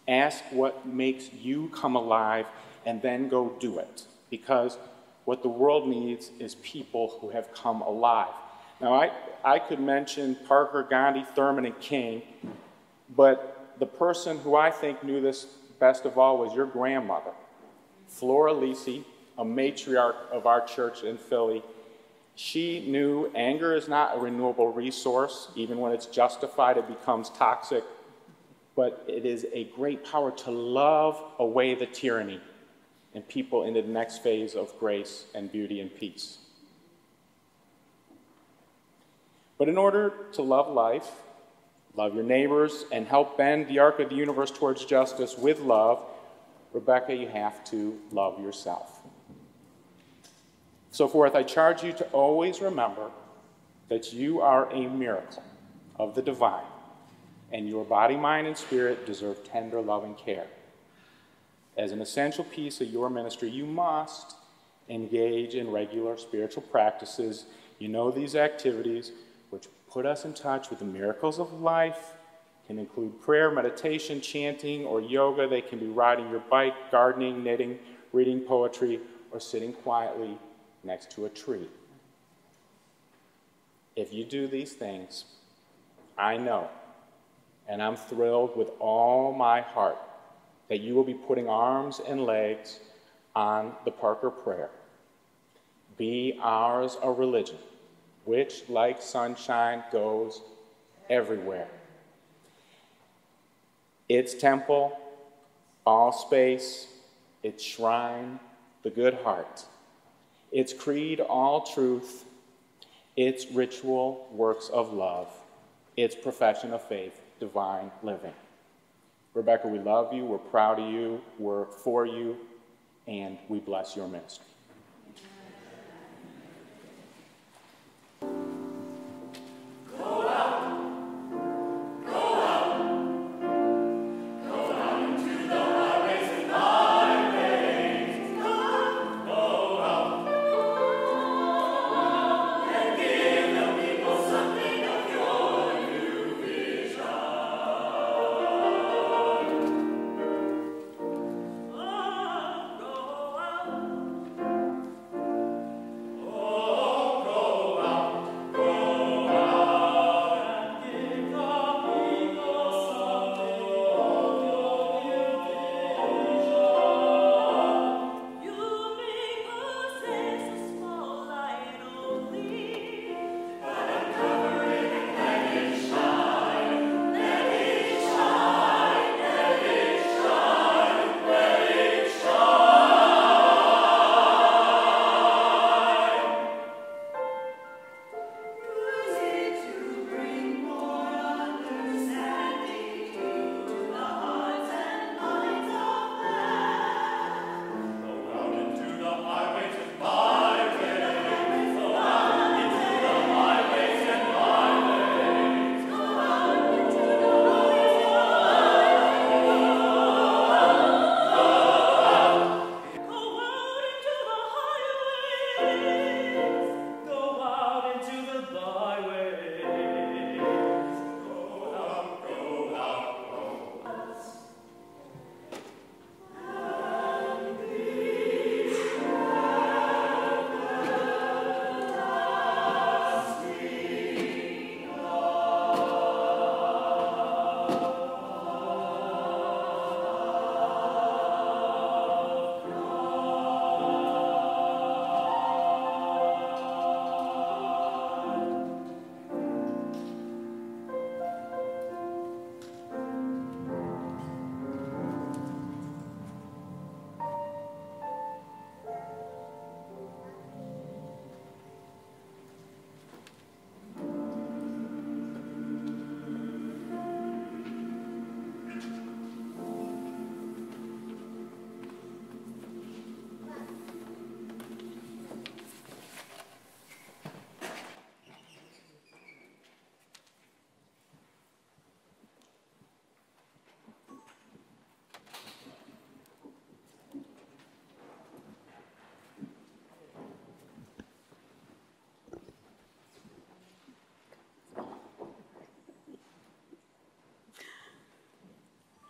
ask what makes you come alive, and then go do it." Because what the world needs is people who have come alive. Now, I could mention Parker, Gandhi, Thurman, and King, but the person who I think knew this best of all was your grandmother, Flora Lisi, a matriarch of our church in Philly. She knew anger is not a renewable resource. Even when it's justified, it becomes toxic. But it is a great power to love away the tyranny and people into the next phase of grace and beauty and peace. But in order to love life, love your neighbors, and help bend the arc of the universe towards justice with love, Rebecca, you have to love yourself. So forth, I charge you to always remember that you are a miracle of the divine, and your body, mind, and spirit deserve tender love and care. As an essential piece of your ministry, you must engage in regular spiritual practices. You know, these activities, which put us in touch with the miracles of life, can include prayer, meditation, chanting, or yoga. They can be riding your bike, gardening, knitting, reading poetry, or sitting quietly next to a tree. If you do these things, I know, and I'm thrilled with all my heart, that you will be putting arms and legs on the Parker Prayer. Be ours a religion, which, like sunshine, goes everywhere. Its temple, all space, its shrine, the good heart. Its creed, all truth. Its ritual, works of love. Its profession of faith, divine living. Rebecca, we love you, we're proud of you, we're for you, and we bless your ministry.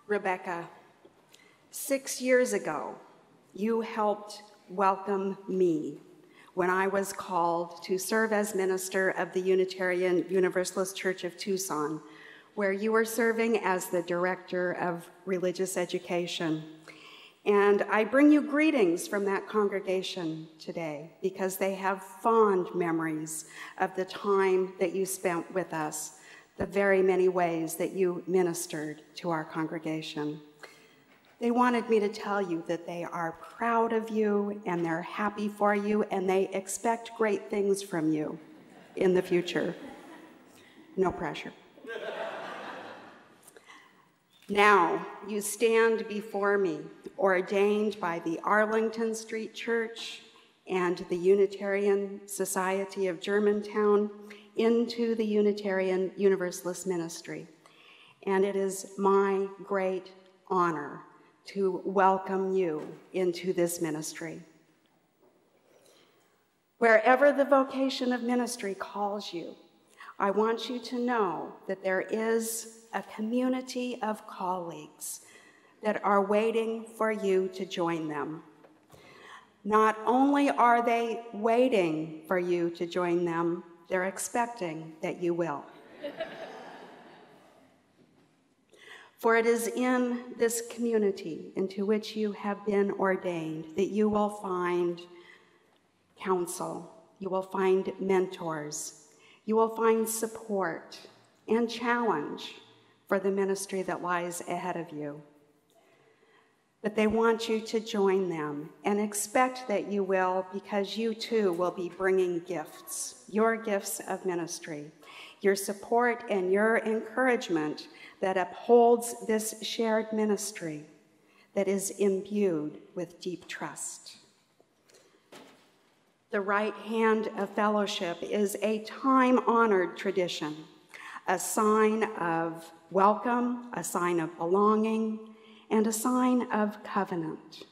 Rebecca, 6 years ago, you helped welcome me when I was called to serve as minister of the Unitarian Universalist Church of Tucson, where you were serving as the director of religious education. And I bring you greetings from that congregation today because they have fond memories of the time that you spent with us, the very many ways that you ministered to our congregation. They wanted me to tell you that they are proud of you and they're happy for you and they expect great things from you in the future. No pressure. Now you stand before me, ordained by the Arlington Street Church and the Unitarian Society of Germantown into the Unitarian Universalist ministry. And it is my great honor to welcome you into this ministry. Wherever the vocation of ministry calls you, I want you to know that there is a community of colleagues that are waiting for you to join them. Not only are they waiting for you to join them, they're expecting that you will. For it is in this community into which you have been ordained that you will find counsel, you will find mentors, you will find support and challenge for the ministry that lies ahead of you. But they want you to join them and expect that you will, because you too will be bringing gifts, your gifts of ministry, your support and your encouragement that upholds this shared ministry that is imbued with deep trust. The right hand of fellowship is a time-honored tradition, a sign of welcome, a sign of belonging, and a sign of covenant.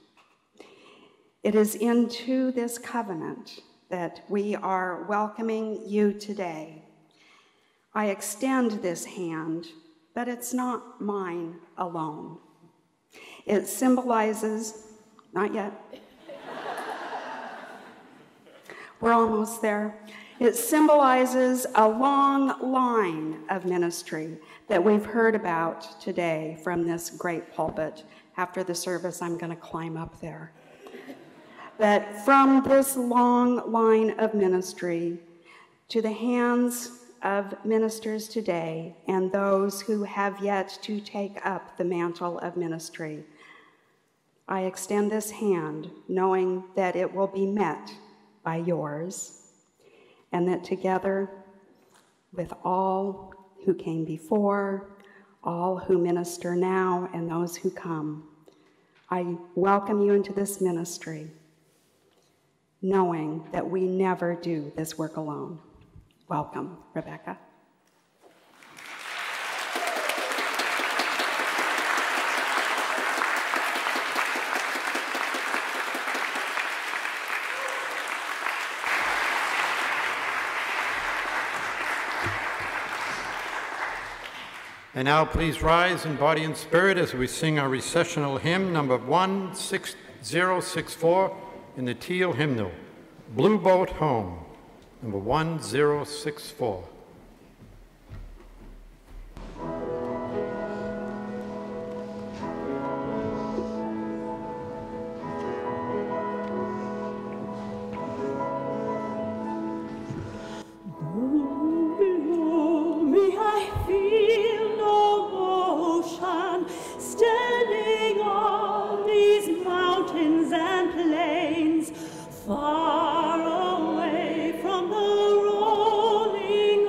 It is into this covenant that we are welcoming you today. I extend this hand, but it's not mine alone. It symbolizes, not yet. We're almost there. It symbolizes a long line of ministry that we've heard about today from this great pulpit. After the service, I'm going to climb up there. But from this long line of ministry to the hands of ministers today and those who have yet to take up the mantle of ministry, I extend this hand knowing that it will be met by yours, and that together with all who came before, all who minister now, and those who come, I welcome you into this ministry, knowing that we never do this work alone. Welcome, Rebecca. And now please rise in body and spirit as we sing our recessional hymn, number 16064 in the Teal hymnal, Blue Boat Home, number 1064. Far away from the rolling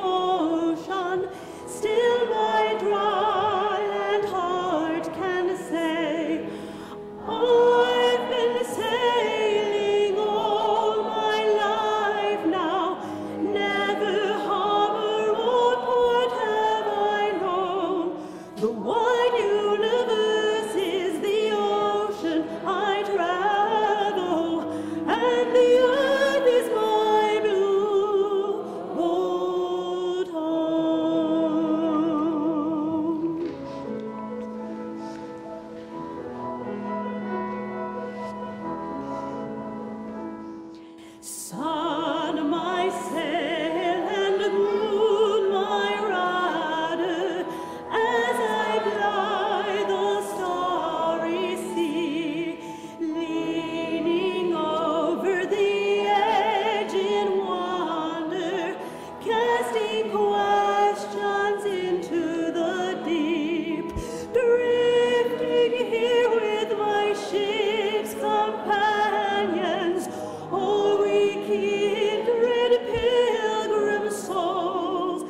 casting questions into the deep, drifting here with my ship's companions, all we kindred pilgrim souls,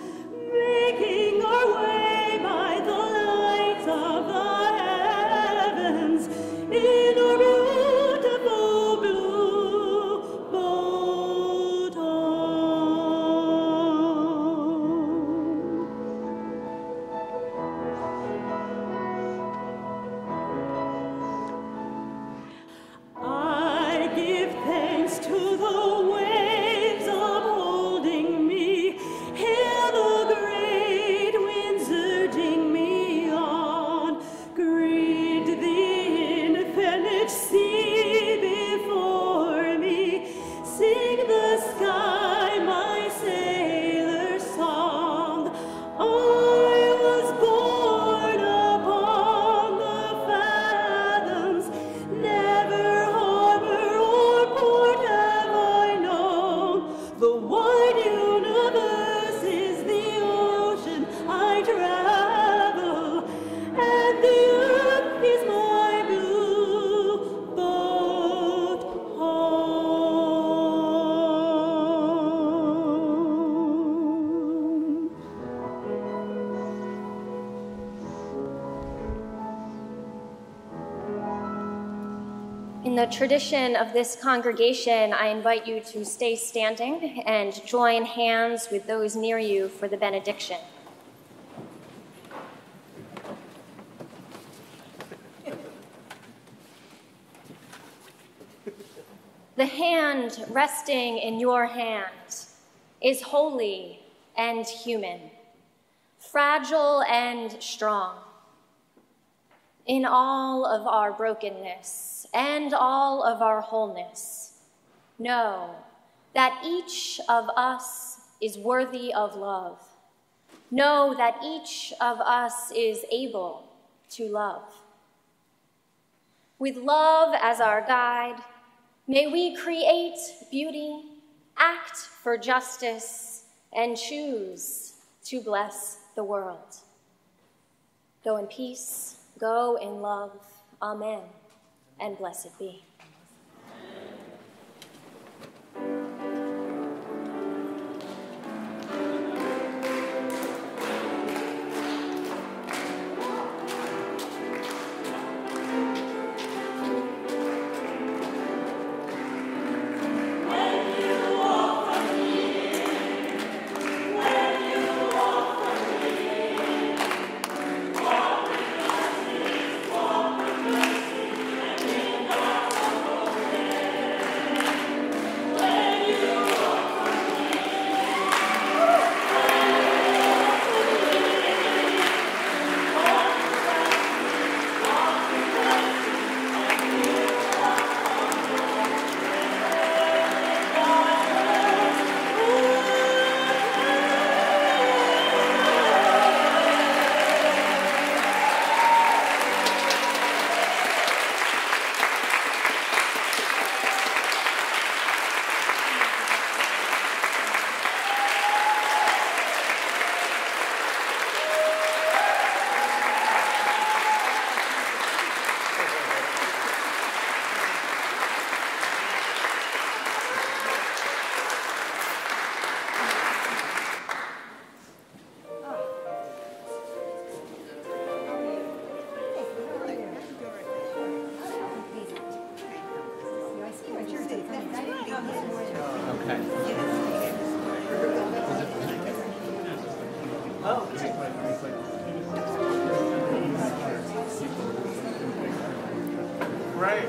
making our way by the light of the heavens in our beautiful blue boat home. I give thanks to the waves upholding me, hail the great winds urging me on, greet the infinite sea before me, sing the sky my sailor song. I was born upon the fathoms, never harbor or port have I known. The wide universe is the ocean I travel, and the earth is my blue boat home. In the tradition of this congregation, I invite you to stay standing and join hands with those near you for the benediction. The hand resting in your hand is holy and human, fragile and strong. In all of our brokenness and all of our wholeness, know that each of us is worthy of love. Know that each of us is able to love. With love as our guide, may we create beauty, act for justice, and choose to bless the world. Go in peace, go in love. Amen, and blessed be. Right.